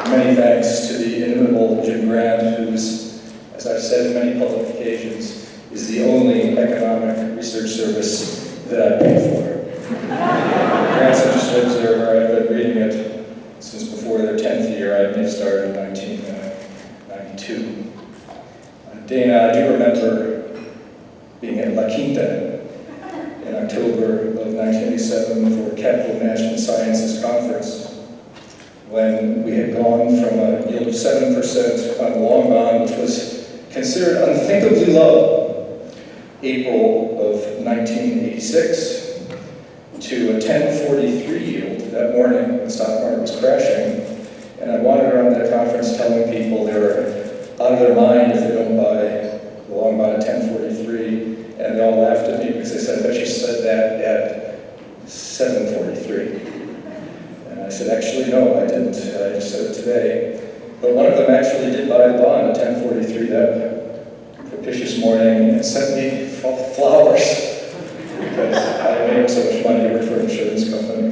Many thanks to the inimitable Jim Grant, who's, as I've said in many public occasions, is the only economic research service that I pay for. Grant's Interest Observer, I've been reading it since before their 10th year. I may have started in 1992. Dana, I do remember being at La Quinta in October of 1987 for Capital Management Sciences Conference, when we had gone from a yield of 7% on the long bond, which was considered unthinkably low, April of 1986, to a 10.43 yield that morning when the stock market was crashing. And I wandered around that conference telling people they were out of their mind if they don't buy the long bond at 10.43, and they all laughed at me because they said, "I bet you said that at 7.43. I said, "Actually, no, I didn't. I just said it today." But one of them actually did buy the bond at 10.43 that propitious morning and sent me flowers because I made so much money working for an insurance company.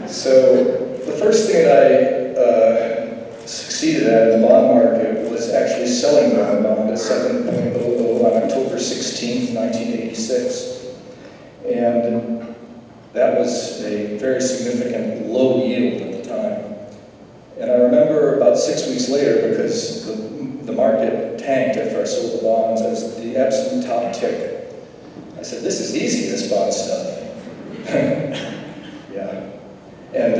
So the first thing that I succeeded at in the bond market was actually selling my bond at 7.00 on October 16th, 1986. And that was a very significant low yield at the time. And I remember about 6 weeks later, because the market tanked after I sold the bonds, as the absolute top tick. I said, "This is easy, this bond stuff." Yeah. And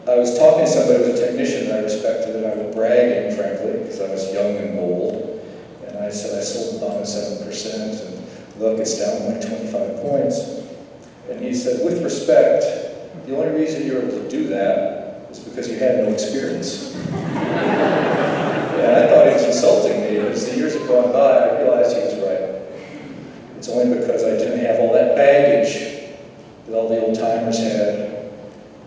I was talking to somebody who was a technician that I respected, and I was bragging, frankly, because I was young and bold. And I said, "I sold the bond at 7%, and look, it's down like 25 points. And he said, "With respect, the only reason you were able to do that is because you had no experience." And I was insulting me, but as the years have gone by, I realized he was right. It's only because I didn't have all that baggage that all the old timers had,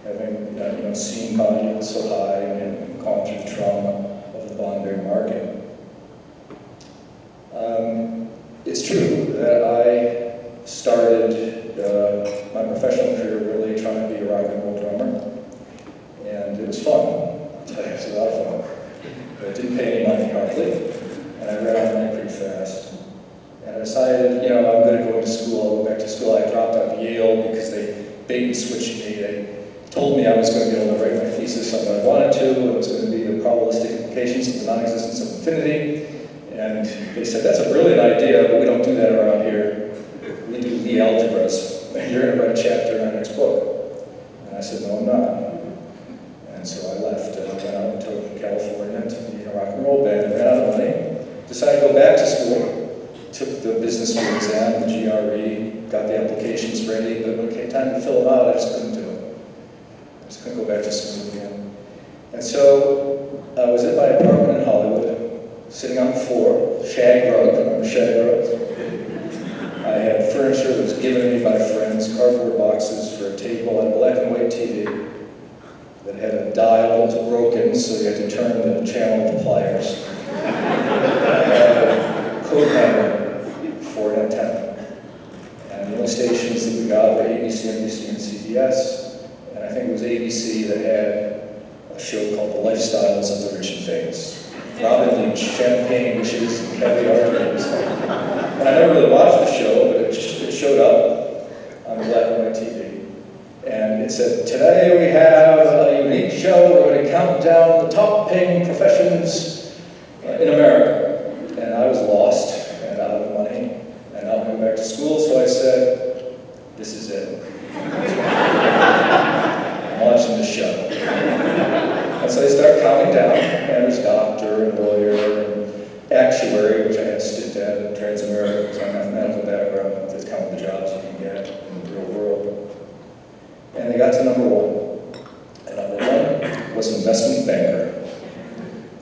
having seen bond yields so high and gone through the trauma of the bond bear market. It's true that I started my professional career really trying to be a rock and roll drummer, and it was fun. I'll tell you, it was a lot of fun. But it didn't pay any money hardly, and I ran out of money pretty fast. And I decided, I'm going to go into school. I'll go back to school. I dropped out of Yale because they bait and switched me. They told me I was going to be able to write my thesis on what I wanted to. It was going to be the probabilistic implications of the non-existence of infinity. And they said, that's a brilliant idea, but we don't do that around here. We do the algebras. You're going to write a chapter in our next book. And I said, no, I'm not. And so I left and I went out to California to be in a rock and roll band, ran out of money, decided to go back to school, took the business school exam, the GRE, got the applications ready, but when it came time to fill them out, I just couldn't do it. I just couldn't go back to school again. And so I was in my apartment in Hollywood, sitting on the floor, shag rug, remember shag rugs? I had furniture that was given me by friends, cardboard boxes for a table, and a black and white TV that had a dial that was broken, so you had to turn the channel with pliers. I had a code hammer for an antenna. And the only stations that we got were ABC, NBC, and CBS. And I think it was ABC that had a show called The Lifestyles of the Rich and Famous. Robin Leach, champagne wishes, and caviar dreams. And I never really watched the show, but it showed up on the black and white TV. And it said, today we have a unique show. We're going to count down the top paying professions in America. And I was lost and out of money and not going back to school, so I said, this is it. I'm watching the show. And so they start counting down, and there's doctor and lawyer and actuary, which I had to stint at Transamerica because my mathematical background, that's kind of the jobs you can get in the real world. And they got to number one. And number one was investment banker.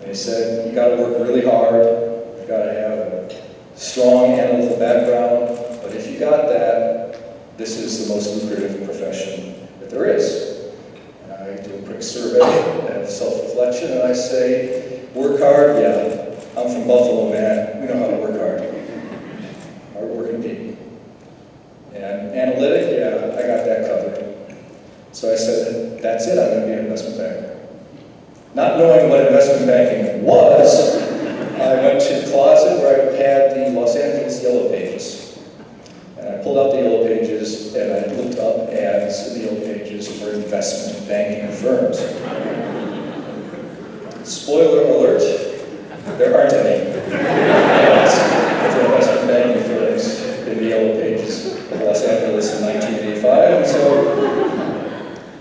And they said, you gotta work really hard, you gotta have a strong analytical background, but if you got that, this is the most lucrative profession that there is. I do a quick survey and self-reflection, and I say, work hard? Yeah. I'm from Buffalo, man. We know how to work hard. Hard-working people. And analytic? Yeah, I got that covered. So I said, that's it, I'm going to be an investment banker. Not knowing what investment banking was, I went to the closet where I had the Los Angeles Yellow Pages. And I pulled out the Yellow Pages, and I looked up ads in the Yellow Pages for investment banking firms. Spoiler alert, there aren't any ads for investment banking firms in the Yellow Pages of Los Angeles in 1985, and so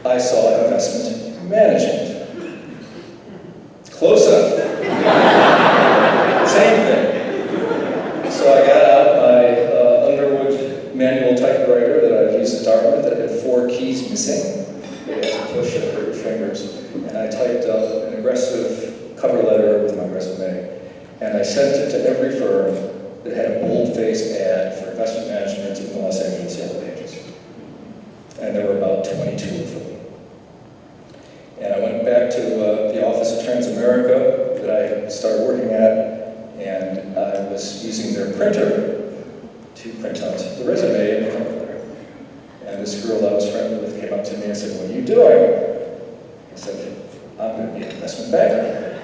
I saw investment management. Close enough. Same thing. So I got out my manual typewriter that I used at Dartmouth that had 4 keys missing. You had to push and hurt your fingers. And I typed up an aggressive cover letter with my resume. And I sent it to every firm that had a bold-faced ad for investment management in the Los Angeles Yellow Pages. And there were about 22 of them. And I went back to the office of Transamerica that I had started working at, and I was using their printer to print out the resume and the cover letter. And this girl I was friendly with came up to me and said, what are you doing? I said, I'm going to be an investment banker.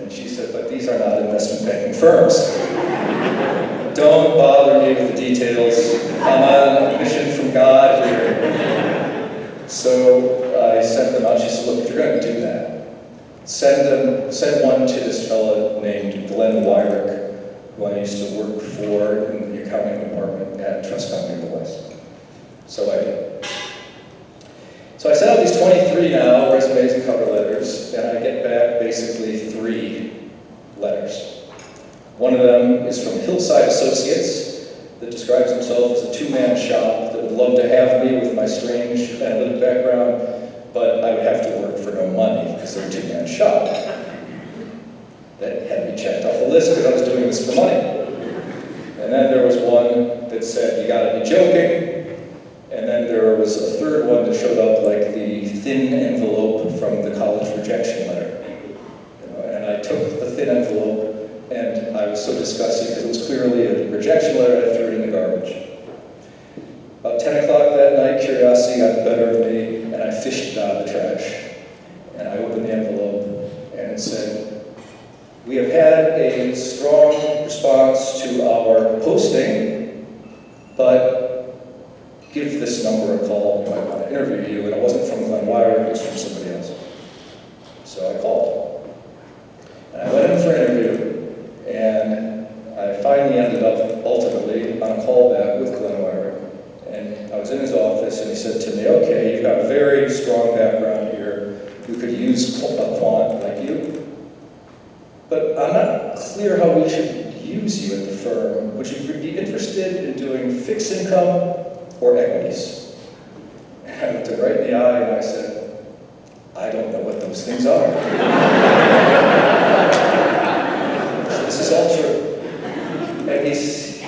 And she said, but these are not investment banking firms. Don't bother me with the details. I'm on a mission from God here. So I sent them out. She said, look, if you're going to do that, send one to this fellow named Glenn Wyrick, who I used to work for in the accounting department at Trust Company of the West. So I did. So I sent out these 23 now, resumes and cover letters, and I get back basically 3 letters. One of them is from Hillside Associates that describes himself as a 2-man shop that would love to have me with my strange analytic background, but I would have to work for no money because they're a 2-man shop. that had to be checked off the list because I was doing this for money. And then there was one that said, you gotta be joking. And then there was a third one that showed up like the thin envelope from the college rejection letter. And I took the thin envelope, and I was so disgusted because it was clearly a rejection letter. I threw it in the garbage. About 10 o'clock that night, curiosity got the better of me, and I fished it out of the trash. And I opened the envelope, and it said, we have had a strong response to our posting, but give this number a call. I want to interview you. And it wasn't from Glenn Wire, it was from somebody else. So I called. And I went in for an interview, and I finally ended up ultimately on a call back with Glenn Wire. And I was in his office, and he said to me, okay, you've got a very strong background here. We could use a quant like you. But I'm not clear how we should use you at the firm. Would you be interested in doing fixed income or equities? And I looked him right in the eye and I said, I don't know what those things are. So this is all true. And he's,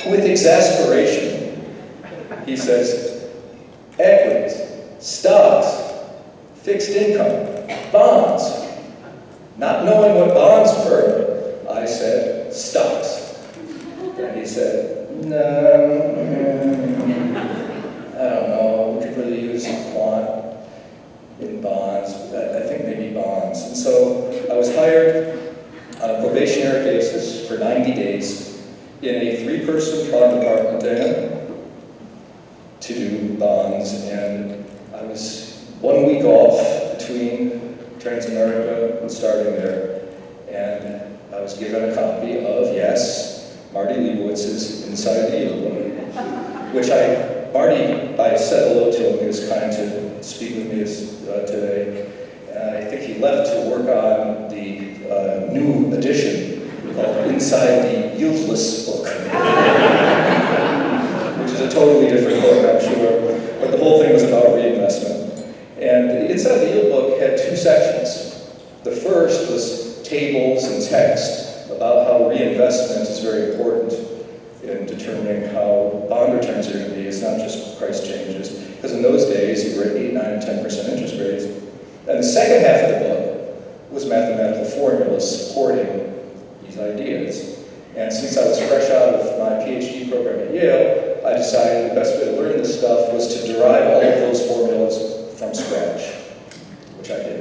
with exasperation, he says, equities, stocks, fixed income, bonds. Not knowing what bonds were, I said, stocks. And he said, no, I don't know, we could really use some quant in bonds. I think maybe bonds. And so I was hired on a probationary basis for 90 days in a 3-person bond department there to do bonds. And I was 1 week off between Transamerica and starting there, and I was given a copy of, yes, Marty Leibowitz's Inside the Yield Book, which I said hello to him. He was kind to speak with me today. I think he left to work on the new edition called Inside the Yieldless Book, which is a totally different book, I'm sure, but the whole thing was about reinvestment. And the Inside the Yield book had 2 sections. The first was tables and text about how reinvestment is very important in determining how bond returns are going to be. It's not just price changes. Because in those days, you were at 8, 9, and 10% interest rates. And the second half of the book was mathematical formulas supporting these ideas. And since I was fresh out of my PhD program at Yale, I decided the best way to learn this stuff was to derive all of those formulas from scratch, which I did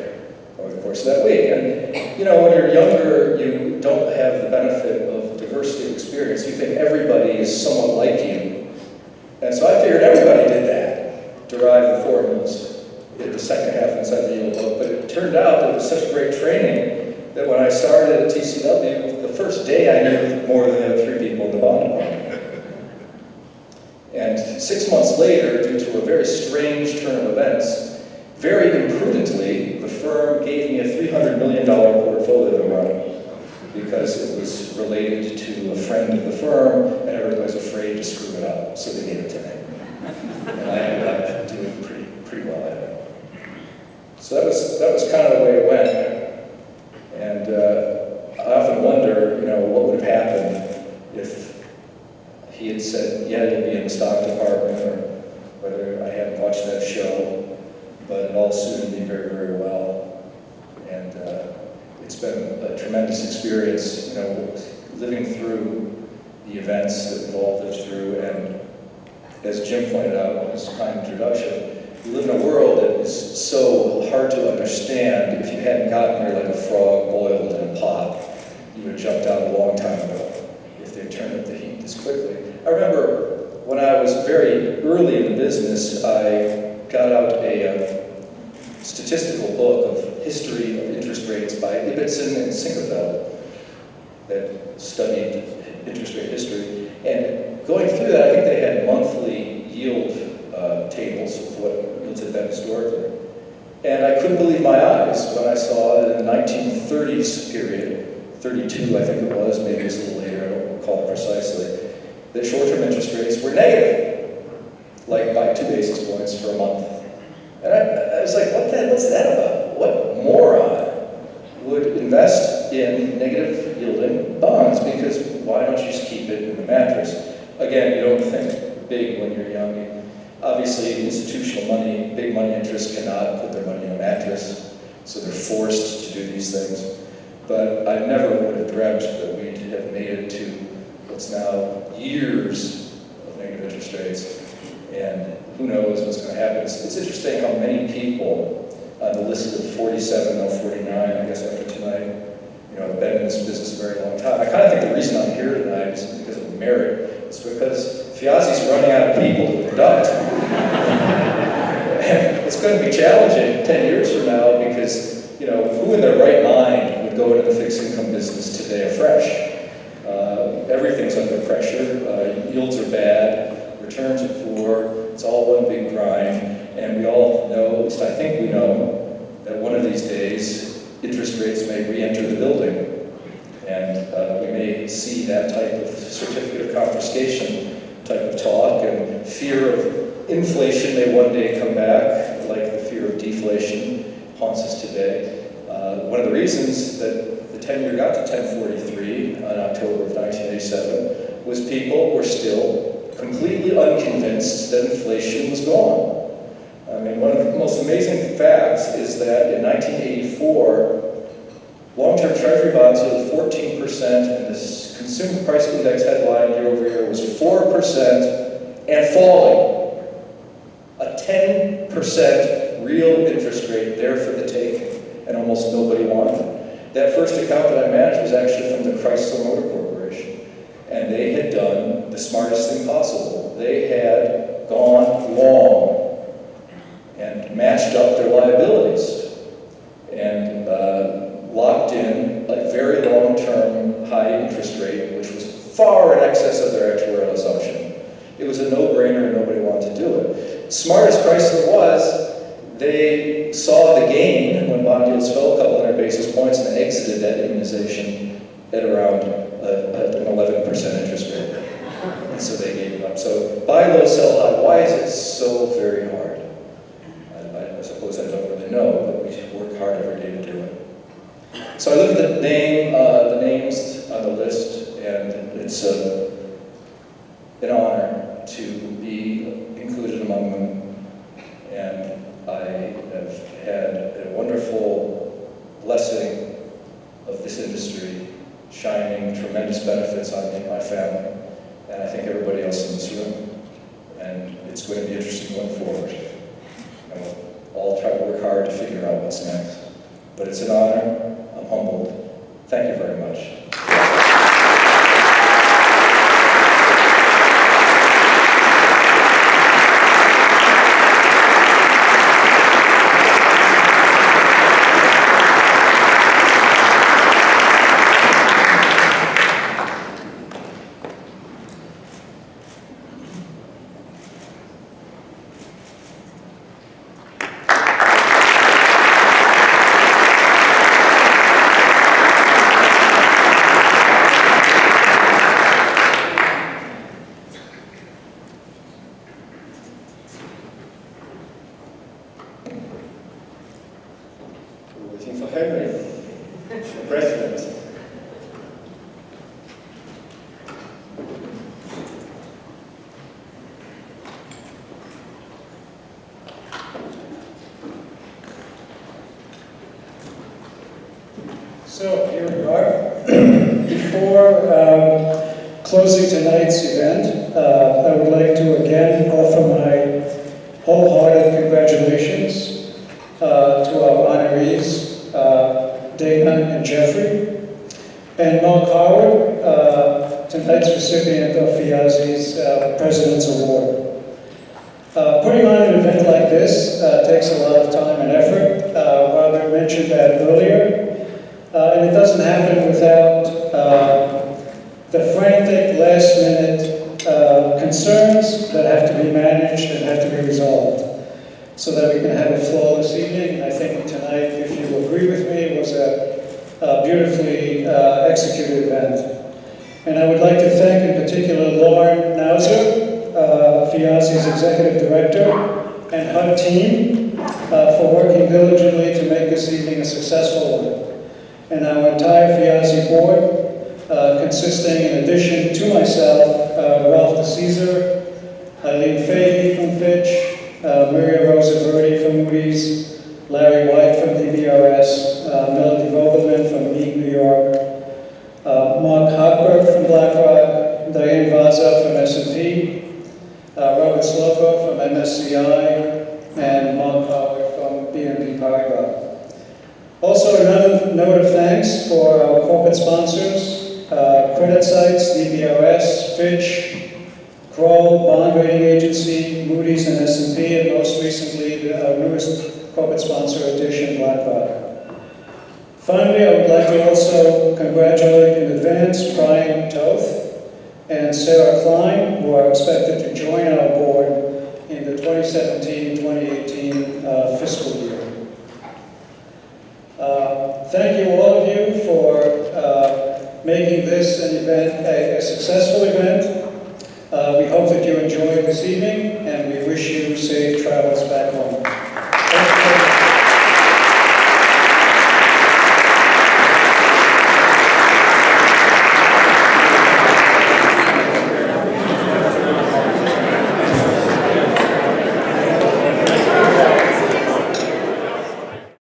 over the course of that week. And you know, when you're younger, you don't have the benefit of diversity of experience. You think everybody is somewhat like you. And so I figured everybody did that, derive the formulas in the second half inside the Yield book. But it turned out that it was such great training that when I started at TCW, the first day I knew more than the other 3 people in the bond department. And 6 months later, due to a very strange turn of events, very imprudently, the firm gave me a $300 million portfolio to run because it was related to a friend of the firm, and everybody was afraid to screw it up, so they gave it to me. And I ended up doing pretty well at it. So that was kind of the way it went. And I often wonder, you know, what would have happened if he had said, yeah, you'll be in the stock department, or whether I hadn't watched that show. But it all suited me very, very well. And it's been a tremendous experience, you know, living through the events that we've all lived through. And as Jim pointed out in his kind introduction, we live in a world that is so hard to understand. If you hadn't gotten there like a frog boiled in a pot, you would have jumped out a long time ago if they turned up the heat this quickly. I remember when I was very early in the business, I got out a statistical book of history of interest rates by Ibbotson and Sinkerfeld that studied interest rate history. And going through that, I think they had monthly yield tables of what yields had been historically. And I couldn't believe my eyes when I saw that in the 1930s period, 32 I think it was, maybe it's a little later, I don't recall precisely, that short-term interest rates were negative, like by 2 basis points for a month. And I was like, what's that about? What moron would invest in negative yielding bonds, because why don't you just keep it in the mattress? Again, you don't think big when you're young. Obviously, institutional money, big money interests cannot put their money in a mattress, so they're forced to do these things. But I never would have dreamt that we'd have made it to what's now years of negative interest rates. And who knows what's going to happen. It's interesting how many people on the list of 47, no 49, I guess after tonight, have been in this business a very long time. I kind of think the reason I'm here tonight is because of Emery. It's because Fiazzi's running out of people to conduct. It's going to be challenging 10 years from now because, who in their right mind would go into the fixed income business today afresh? Everything's under pressure. Yields are bad. Returns are poor. It's all one big grind. And we all know, at least I think we know, that one of these days, interest rates may re-enter the building. And we may see that type of certificate of confiscation type of talk, and fear of inflation may one day come back, like the fear of deflation haunts us today. One of the reasons that the 10-year got to 1043 on October of 1987 was people were still completely unconvinced that inflation was gone. I mean, one of the most amazing facts is that in 1984, long-term treasury bonds yielded 14%, and the consumer price index headline year over year was 4% and falling. A 10% real interest rate there for the taking, and almost nobody wanted. That first account that I managed was actually from the Chrysler Motor Corporation, and they had done the smartest thing possible. They had gone long and matched up their liabilities and locked in a very long-term high interest rate, which was far in excess of their actuarial assumption. It was a no-brainer and nobody wanted to do it. Smart as Chrysler was, they saw the gain when bond yields fell a couple hundred basis points and exited that immunization at around an 11% interest rate. And so they gave it up. So buy low, sell high. Why is it so very hard? I suppose I don't really know, but we work hard every day to do it. So I look at the names on the list, and it's an honor to be included among them. And I have had a wonderful blessing of this industry, shining tremendous benefits on me and my family, and I think everybody else in this room. And it's going to be interesting going forward. And we'll all try to work hard to figure out what's next. But it's an honor. I'm humbled. Thank you very much. Waiting for Emery, the president. So here we are. Before closing tonight's event, I would like to again offer my wholehearted congratulations to our honorees, Dana and Jeffrey, and Mark Howard, tonight's recipient of Fiazzi's President's Award. Putting on an event like this takes a lot of time and effort. Robert mentioned that earlier. And it doesn't happen without the frantic, last-minute concerns that have to be managed and have to be resolved so that we can have a flawless evening. And I think tonight, if you agree with me, was a beautifully executed event. And I would like to thank in particular Lauren Nauser, Fiazzi's Executive Director, and her team for working diligently to make this evening a successful one. and our entire FIASI board, consisting, in addition to myself, Ralph DeCesar, Eileen Fahey from Fitch, Maria Rosa Verdi from Moody's, Larry White from DBRS, Melody Vogelman from Mead, New York, Mark Hochberg from BlackRock, Diane Vaza from S&P, Robert Slocco from MSCI, and Mark Howard from BNP Paribas. Also, another note of thanks for our corporate sponsors, credit sites, DBRS, Fitch, Kroll, Bond Rating Agency, Moody's, and S&P, and most recently, our newest corporate sponsor addition, BlackRock. Finally, I would like to also congratulate in advance Brian Toth and Sarah Klein, who are expected to join our board in the 2017-2018 fiscal year. Thank you, all of you, for making this an event, a successful event. We hope that you enjoyed this evening, and we wish you safe travels back home.